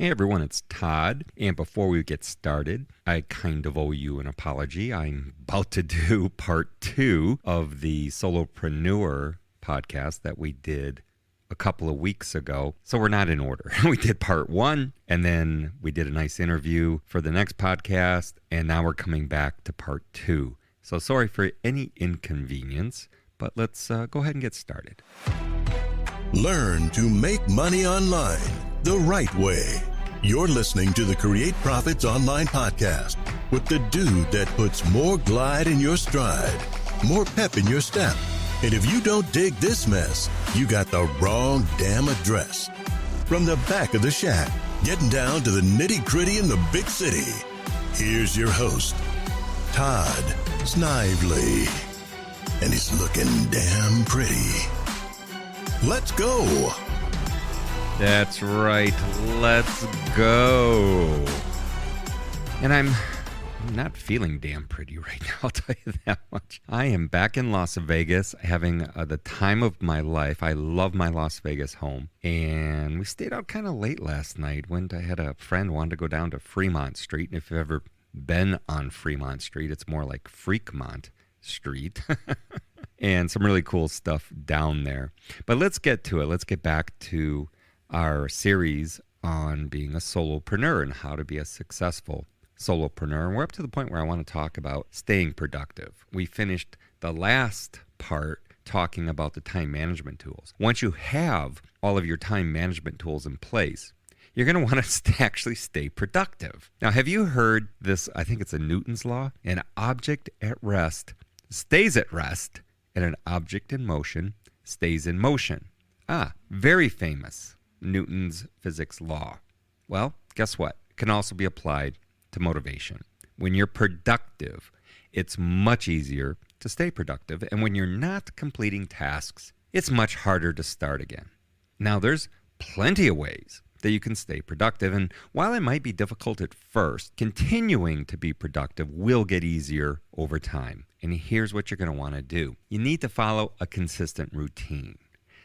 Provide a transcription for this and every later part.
Hey everyone, it's Todd. And before we get started, I kind of owe you an apology. I'm about to do part 2 of the Solopreneur podcast that we did a couple of weeks ago. So we're not in order. We did part 1, and then we did a nice interview for the next podcast, and now we're coming back to part 2. So sorry for any inconvenience, but let's go ahead and get started. Learn to make money online the right way. You're listening to the Create Profits Online podcast with the dude that puts more glide in your stride, more pep in your step. And if you don't dig this mess, you got the wrong damn address. From the back of the shack, getting down to the nitty-gritty in the big city, here's your host, Todd Snively. And he's looking damn pretty. Let's go. That's right. Let's go. And I'm not feeling damn pretty right now, I'll tell you that much. I am back in Las Vegas having the time of my life. I love my Las Vegas home. And we stayed out kind of late last night. I had a friend wanted to go down to Fremont Street. And if you've ever been on Fremont Street, it's more like Freakmont Street. And some really cool stuff down there. But let's get to it. Let's get back to our series on being a solopreneur and how to be a successful solopreneur. And we're up to the point where I want to talk about staying productive. We finished the last part talking about the time management tools. Once you have all of your time management tools in place, you're going to want to actually stay productive. Now, have you heard this? I think it's a Newton's law. An object at rest stays at rest, and an object in motion stays in motion. Very famous Newton's physics law. Well, guess what? It can also be applied to motivation. When you're productive, it's much easier to stay productive. And when you're not completing tasks, it's much harder to start again. Now, there's plenty of ways that you can stay productive. And while it might be difficult at first, continuing to be productive will get easier over time. And here's what you're going to want to do. You need to follow a consistent routine.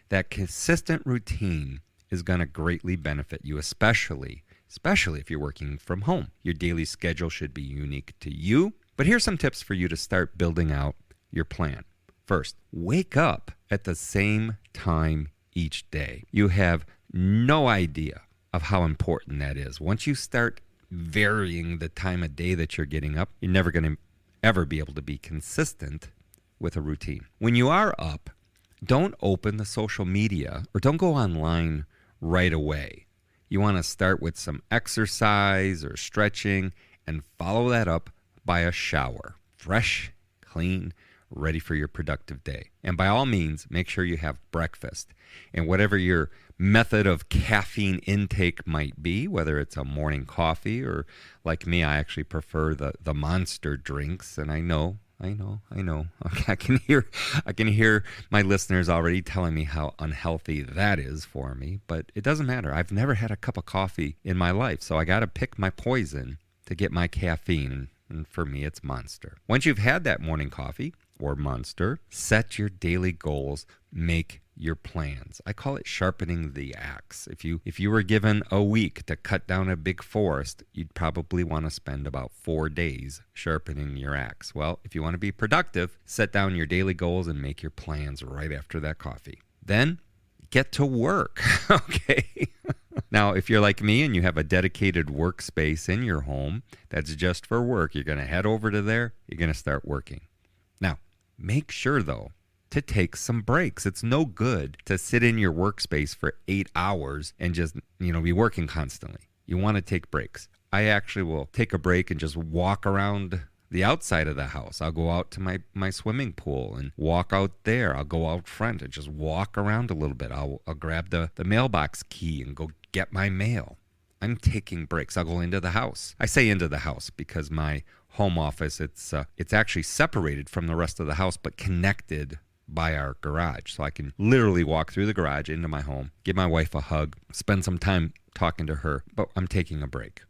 That consistent routine is going to greatly benefit you, especially if you're working from home. Your daily schedule should be unique to you. But here's some tips for you to start building out your plan. First, wake up at the same time each day. You have no idea of how important that is. Once you start varying the time of day that you're getting up, you're never going to ever be able to be consistent with a routine. When you are up, don't open the social media or don't go online right away. You want to start with some exercise or stretching and follow that up by a shower. Fresh, clean, ready for your productive day. And by all means, make sure you have breakfast. And whatever your method of caffeine intake might be, whether it's a morning coffee or like me, I actually prefer the Monster drinks. And I know. Okay, I can hear my listeners already telling me how unhealthy that is for me, but it doesn't matter. I've never had a cup of coffee in my life, so I got to pick my poison to get my caffeine, and for me, it's Monster. Once you've had that morning coffee or Monster, set your daily goals, make your plans. I call it sharpening the axe. If you were given a week to cut down a big forest, you'd probably want to spend about 4 days sharpening your axe. Well, if you want to be productive, set down your daily goals and make your plans right after that coffee. Then get to work, okay? Now, if you're like me and you have a dedicated workspace in your home that's just for work, you're going to head over to there, you're going to start working. Now, make sure, though, to take some breaks. It's no good to sit in your workspace for 8 hours and just, be working constantly. You want to take breaks. I actually will take a break and just walk around the outside of the house. I'll go out to my swimming pool and walk out there. I'll go out front and just walk around a little bit. I'll grab the mailbox key and go get my mail. I'm taking breaks. I'll go into the house. I say into the house because my home office, it's actually separated from the rest of the house, but connected by our garage. So I can literally walk through the garage into my home, give my wife a hug, spend some time talking to her, but I'm taking a break.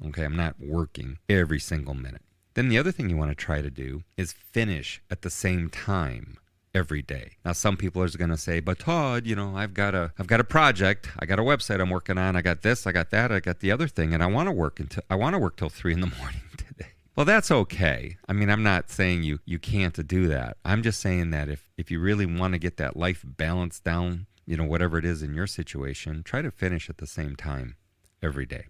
Okay, I'm not working every single minute. Then the other thing you want to try to do is finish at the same time every day. Now, some people are going to say, but Todd, I've got a project, I got a website I'm working on, I got this, I got that, I got the other thing, and I want to work till 3 a.m. today. Well, that's okay. I mean, I'm not saying you can't do that. I'm just saying that if you really want to get that life balance down, whatever it is in your situation, try to finish at the same time every day.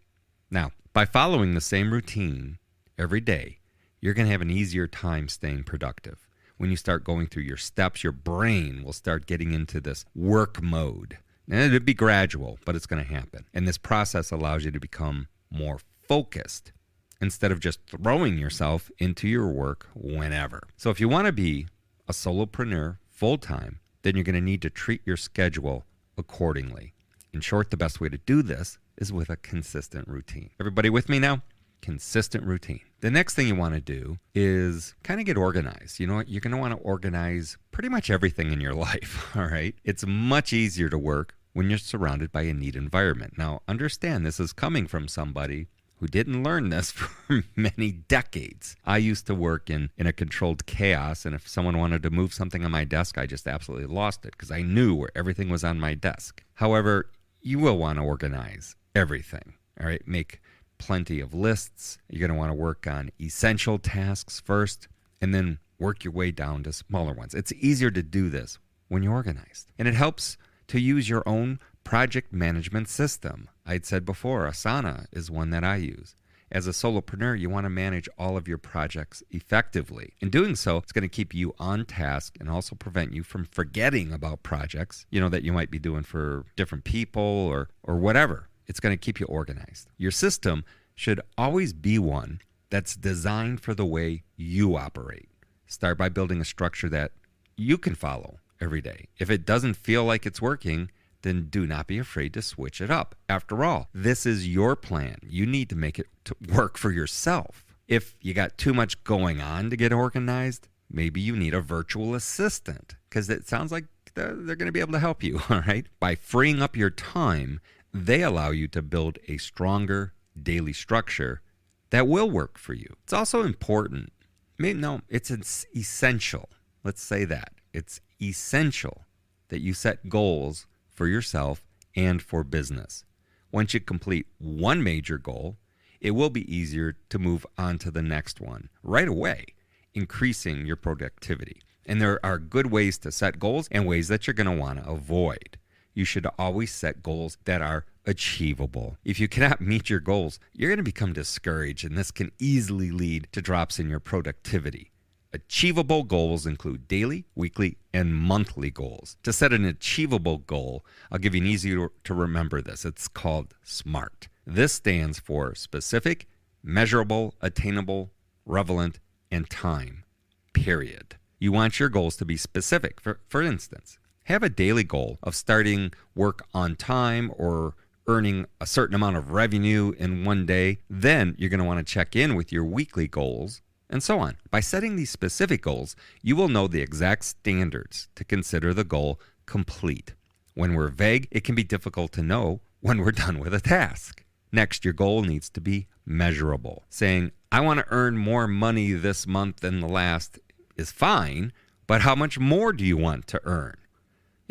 Now, by following the same routine every day, you're going to have an easier time staying productive. When you start going through your steps, your brain will start getting into this work mode. And it'll be gradual, but it's going to happen. And this process allows you to become more focused instead of just throwing yourself into your work whenever. So if you want to be a solopreneur full-time, then you're going to need to treat your schedule accordingly. In short, the best way to do this is with a consistent routine. Everybody with me now? Consistent routine. The next thing you want to do is kind of get organized. You're going to want to organize pretty much everything in your life, all right? It's much easier to work when you're surrounded by a neat environment. Now, understand this is coming from somebody who didn't learn this for many decades. I used to work in a controlled chaos, and if someone wanted to move something on my desk, I just absolutely lost it because I knew where everything was on my desk. However, you will want to organize everything, all right? Make plenty of lists. You're going to want to work on essential tasks first and then work your way down to smaller ones. It's easier to do this when you're organized. And it helps to use your own project management system. I'd said before, Asana is one that I use. As a solopreneur, you want to manage all of your projects effectively. In doing so, it's going to keep you on task and also prevent you from forgetting about projects, that you might be doing for different people or whatever. It's going to keep you organized. Your system should always be one that's designed for the way you operate. Start by building a structure that you can follow every day. If it doesn't feel like it's working, then do not be afraid to switch it up. After all, this is your plan. You need to make it to work for yourself. If you got too much going on to get organized, maybe you need a virtual assistant because it sounds like they're going to be able to help you, all right? By freeing up your time, they allow you to build a stronger daily structure that will work for you. It's also important. It's essential. Let's say that. It's essential that you set goals for yourself and for business. Once you complete one major goal, it will be easier to move on to the next one right away, increasing your productivity. And there are good ways to set goals and ways that you're going to want to avoid. You should always set goals that are achievable. If you cannot meet your goals, you're going to become discouraged, and this can easily lead to drops in your productivity. Achievable goals include daily, weekly, and monthly goals. To set an achievable goal, I'll give you an easy to remember this. It's called SMART. This stands for specific, measurable, attainable, relevant, and time, period. You want your goals to be specific. For instance, have a daily goal of starting work on time or earning a certain amount of revenue in one day. Then you're going to want to check in with your weekly goals and so on. By setting these specific goals, you will know the exact standards to consider the goal complete. When we're vague, it can be difficult to know when we're done with a task. Next, your goal needs to be measurable. Saying, I want to earn more money this month than the last is fine, but how much more do you want to earn?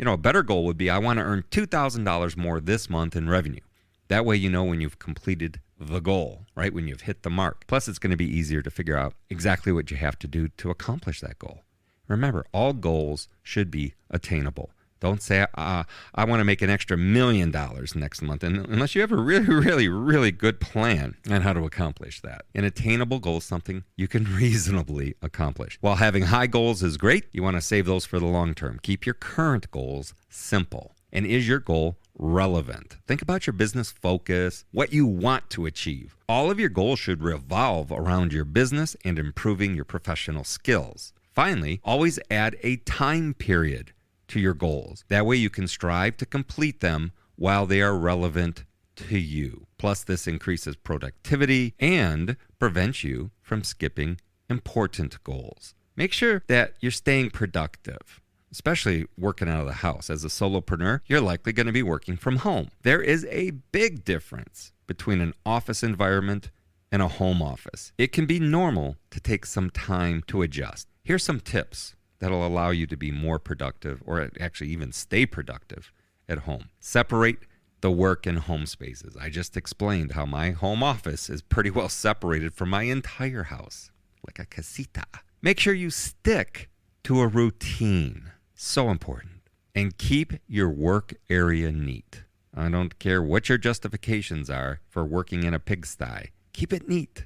A better goal would be, I want to earn $2,000 more this month in revenue. That way you know when you've completed the goal, right? When you've hit the mark. Plus, it's going to be easier to figure out exactly what you have to do to accomplish that goal. Remember, all goals should be attainable. Don't say, I want to make an extra $1 million next month, unless you have a really, really, really good plan on how to accomplish that. An attainable goal is something you can reasonably accomplish. While having high goals is great, you want to save those for the long term. Keep your current goals simple. And is your goal relevant? Think about your business focus, what you want to achieve. All of your goals should revolve around your business and improving your professional skills. Finally, always add a time period to your goals. That way you can strive to complete them while they are relevant to you. Plus, this increases productivity and prevents you from skipping important goals. Make sure that you're staying productive, especially working out of the house. As a solopreneur, you're likely going to be working from home. There is a big difference between an office environment and a home office. It can be normal to take some time to adjust. Here's some tips that'll allow you to be more productive, or actually even stay productive at home. Separate the work and home spaces. I just explained how my home office is pretty well separated from my entire house, like a casita. Make sure you stick to a routine. So important. And keep your work area neat. I don't care what your justifications are for working in a pigsty. Keep it neat.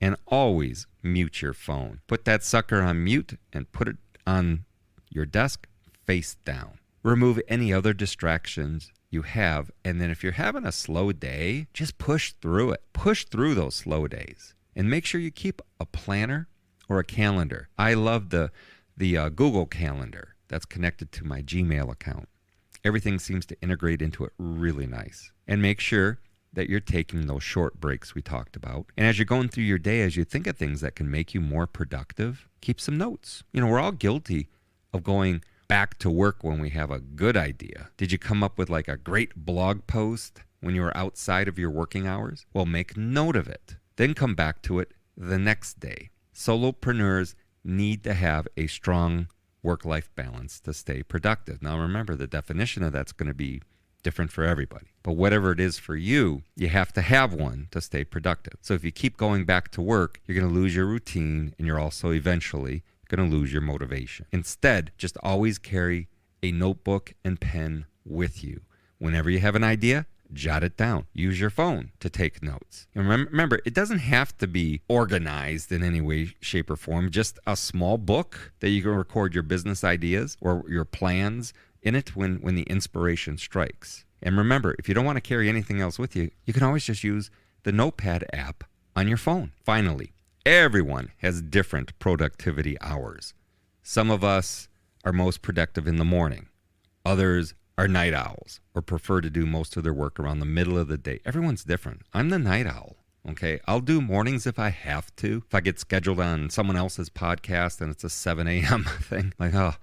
And always mute your phone. Put that sucker on mute and put it on your desk face down. Remove any other distractions you have. And then if you're having a slow day, just push through it. Push through those slow days. And make sure you keep a planner or a calendar. I love the Google Calendar that's connected to my Gmail account. Everything seems to integrate into it really nice. And make sure that you're taking those short breaks we talked about. And as you're going through your day, as you think of things that can make you more productive, keep some notes. We're all guilty of going back to work when we have a good idea. Did you come up with like a great blog post when you were outside of your working hours? Well, make note of it. Then come back to it the next day. Solopreneurs need to have a strong work-life balance to stay productive. Now remember, the definition of that's going to be different for everybody. But whatever it is for you, you have to have one to stay productive. So if you keep going back to work, you're going to lose your routine, and you're also eventually going to lose your motivation. Instead, just always carry a notebook and pen with you. Whenever you have an idea, jot it down. Use your phone to take notes. And remember, it doesn't have to be organized in any way, shape, or form. Just a small book that you can record your business ideas or your plans in it when the inspiration strikes. And remember, if you don't want to carry anything else with you, you can always just use the Notepad app on your phone. Finally, everyone has different productivity hours. Some of us are most productive in the morning. Others are night owls or prefer to do most of their work around the middle of the day. Everyone's different. I'm the night owl, okay? I'll do mornings if I have to. If I get scheduled on someone else's podcast and it's a 7 a.m. thing, like, oh,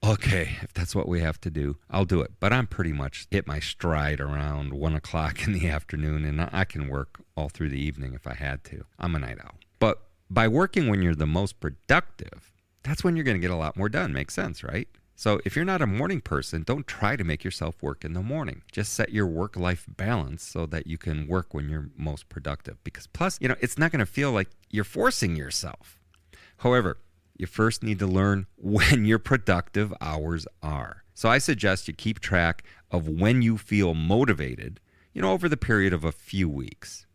okay, if that's what we have to do, I'll do it. But I'm pretty much hit my stride around 1 o'clock in the afternoon, and I can work all through the evening if I had to. I'm a night owl. But by working when you're the most productive, that's when you're going to get a lot more done. Makes sense, right? So if you're not a morning person, don't try to make yourself work in the morning. Just set your work-life balance so that you can work when you're most productive. Because plus, it's not going to feel like you're forcing yourself. However, you first need to learn when your productive hours are. So I suggest you keep track of when you feel motivated, over the period of a few weeks.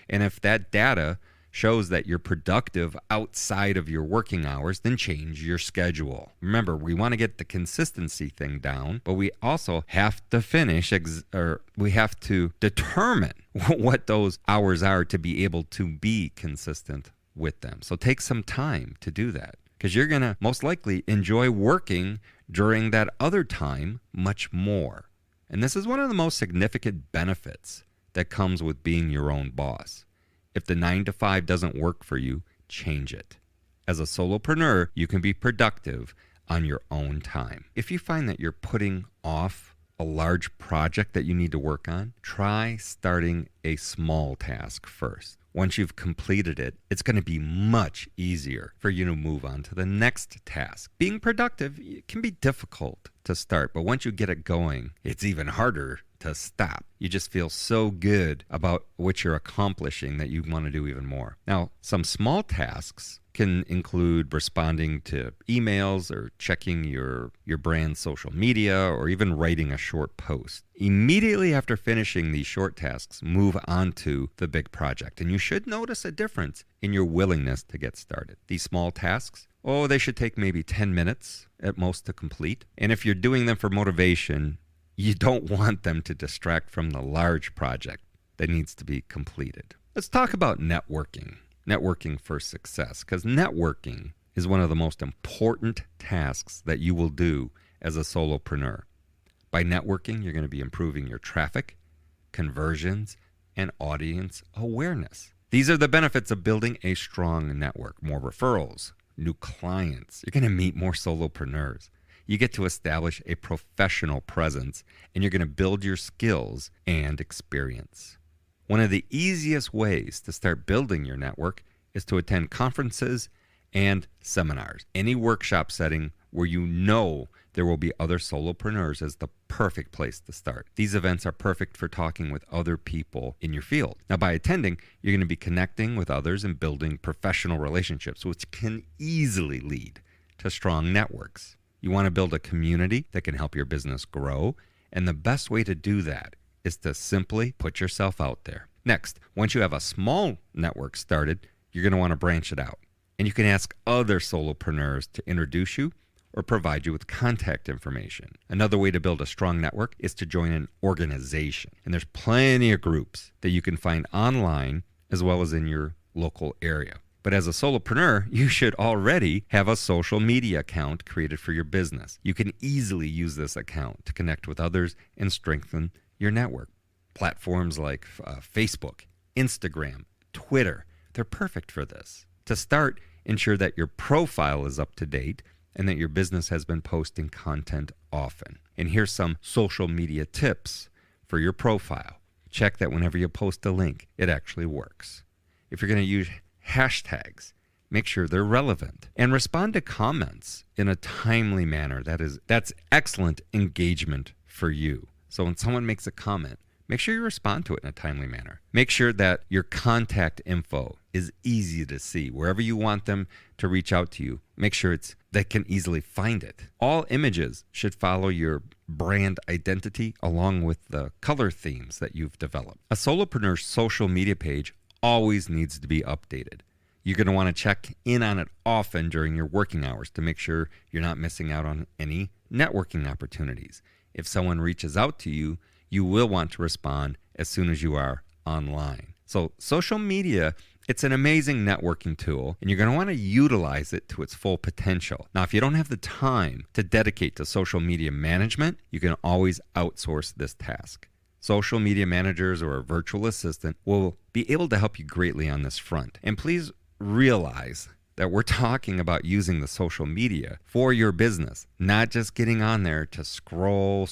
And if that data shows that you're productive outside of your working hours, then change your schedule. Remember, we want to get the consistency thing down, but we also have to we have to determine what those hours are to be able to be consistent with them. So take some time to do that, because you're going to most likely enjoy working during that other time much more. And this is one of the most significant benefits that comes with being your own boss. If the 9 to 5 doesn't work for you, change it. As a solopreneur, you can be productive on your own time. If you find that you're putting off a large project that you need to work on, try starting a small task first. Once you've completed it, it's going to be much easier for you to move on to the next task. Being productive can be difficult to start, but once you get it going, it's even harder to stop. You just feel so good about what you're accomplishing that you want to do even more. Now, some small tasks can include responding to emails or checking your brand's social media or even writing a short post. Immediately after finishing these short tasks, move on to the big project. And you should notice a difference in your willingness to get started. These small tasks, they should take maybe 10 minutes at most to complete. And if you're doing them for motivation, you don't want them to distract from the large project that needs to be completed. Let's talk about networking. Networking for success, because networking is one of the most important tasks that you will do as a solopreneur. By networking, you're going to be improving your traffic, conversions, and audience awareness. These are the benefits of building a strong network. More referrals, new clients. You're going to meet more solopreneurs. You get to establish a professional presence, and you're going to build your skills and experience. One of the easiest ways to start building your network is to attend conferences and seminars. Any workshop setting where you know there will be other solopreneurs is the perfect place to start. These events are perfect for talking with other people in your field. Now, by attending, you're going to be connecting with others and building professional relationships, which can easily lead to strong networks. You want to build a community that can help your business grow, and the best way to do that is to simply put yourself out there. Next, once you have a small network started, you're going to want to branch it out. And you can ask other solopreneurs to introduce you or provide you with contact information. Another way to build a strong network is to join an organization. And there's plenty of groups that you can find online as well as in your local area. But as a solopreneur, you should already have a social media account created for your business. You can easily use this account to connect with others and strengthen your network. Platforms like Facebook, Instagram, Twitter, they're perfect for this. To start, ensure that your profile is up to date and that your business has been posting content often. And here's some social media tips for your profile. Check that whenever you post a link, it actually works. If you're going to use hashtags, make sure they're relevant. And respond to comments in a timely manner. That's excellent engagement for you. So when someone makes a comment, make sure you respond to it in a timely manner. Make sure that your contact info is easy to see. Wherever you want them to reach out to you, make sure they can easily find it. All images should follow your brand identity along with the color themes that you've developed. A solopreneur's social media page always needs to be updated. You're going to want to check in on it often during your working hours to make sure you're not missing out on any networking opportunities. If someone reaches out to you, you will want to respond as soon as you are online. So social media, it's an amazing networking tool, and you're going to want to utilize it to its full potential. Now, if you don't have the time to dedicate to social media management, you can always outsource this task. Social media managers or a virtual assistant will be able to help you greatly on this front. And please realize that we're talking about using the social media for your business, not just getting on there to scroll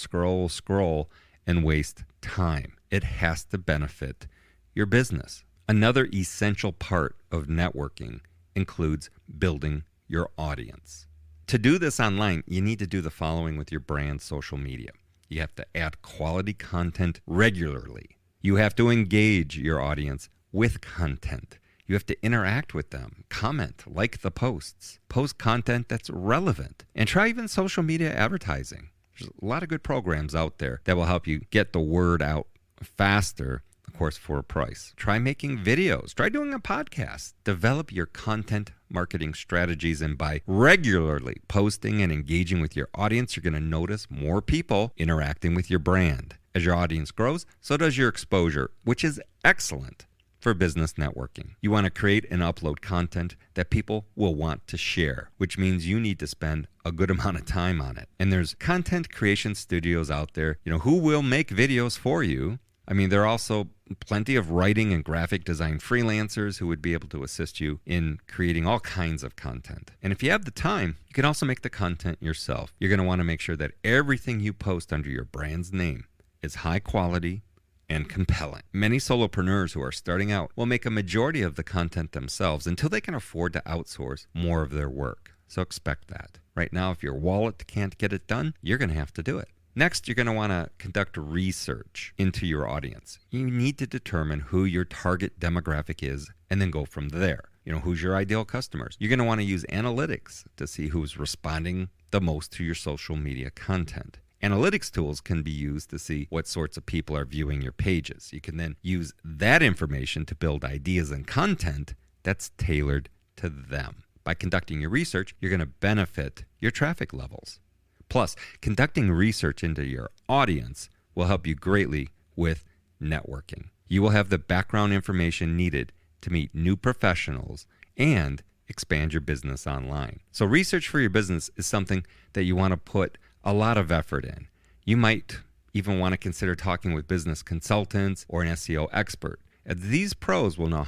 and waste time. It has to benefit your business. Another essential part of networking includes building your audience. To do this online, you need to do the following with your brand's social media. You have to add quality content regularly. You have to engage your audience with content. You have to interact with them, comment, like the posts, post content that's relevant, and try even social media advertising. There's a lot of good programs out there that will help you get the word out faster, of course, for a price. Try making videos. Try doing a podcast. Develop your content marketing strategies, and by regularly posting and engaging with your audience, you're going to notice more people interacting with your brand. As your audience grows, so does your exposure, which is excellent for business networking. You want to create and upload content that people will want to share, which means you need to spend a good amount of time on it. And there's content creation studios out there, who will make videos for you. I mean, there are also plenty of writing and graphic design freelancers who would be able to assist you in creating all kinds of content. And if you have the time, you can also make the content yourself. You're going to want to make sure that everything you post under your brand's name is high quality and compelling. Many solopreneurs who are starting out will make a majority of the content themselves until they can afford to outsource more of their work. So expect that. Right now, if your wallet can't get it done, you're going to have to do it. Next, you're going to want to conduct research into your audience. You need to determine who your target demographic is and then go from there. Who's your ideal customers? You're going to want to use analytics to see who's responding the most to your social media content. Analytics tools can be used to see what sorts of people are viewing your pages. You can then use that information to build ideas and content that's tailored to them. By conducting your research, you're going to benefit your traffic levels. Plus, conducting research into your audience will help you greatly with networking. You will have the background information needed to meet new professionals and expand your business online. So research for your business is something that you want to put a lot of effort in. You might even want to consider talking with business consultants or an SEO expert. These pros will know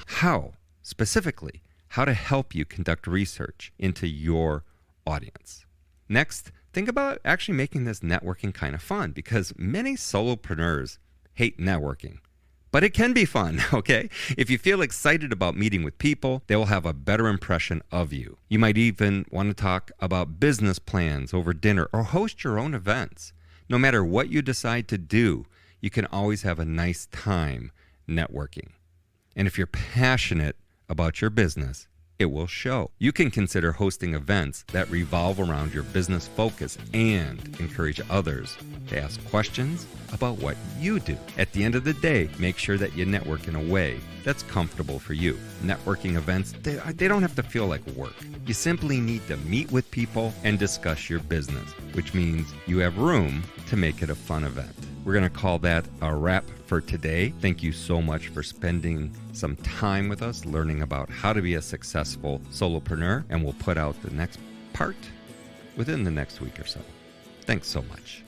specifically how to help you conduct research into your audience. Next, think about actually making this networking kind of fun, because many solopreneurs hate networking, But it can be fun, okay? If you feel excited about meeting with people, they will have a better impression of you. You might even want to talk about business plans over dinner or host your own events. No matter what you decide to do, you can always have a nice time networking. And if you're passionate about your business, it will show. You can consider hosting events that revolve around your business focus and encourage others to ask questions about what you do. At the end of the day, make sure that you network in a way that's comfortable for you. Networking events, they don't have to feel like work. You simply need to meet with people and discuss your business, which means you have room to make it a fun event. We're going to call that a wrap for today. Thank you so much for spending some time with us, learning about how to be a successful solopreneur, and we'll put out the next part within the next week or so. Thanks so much.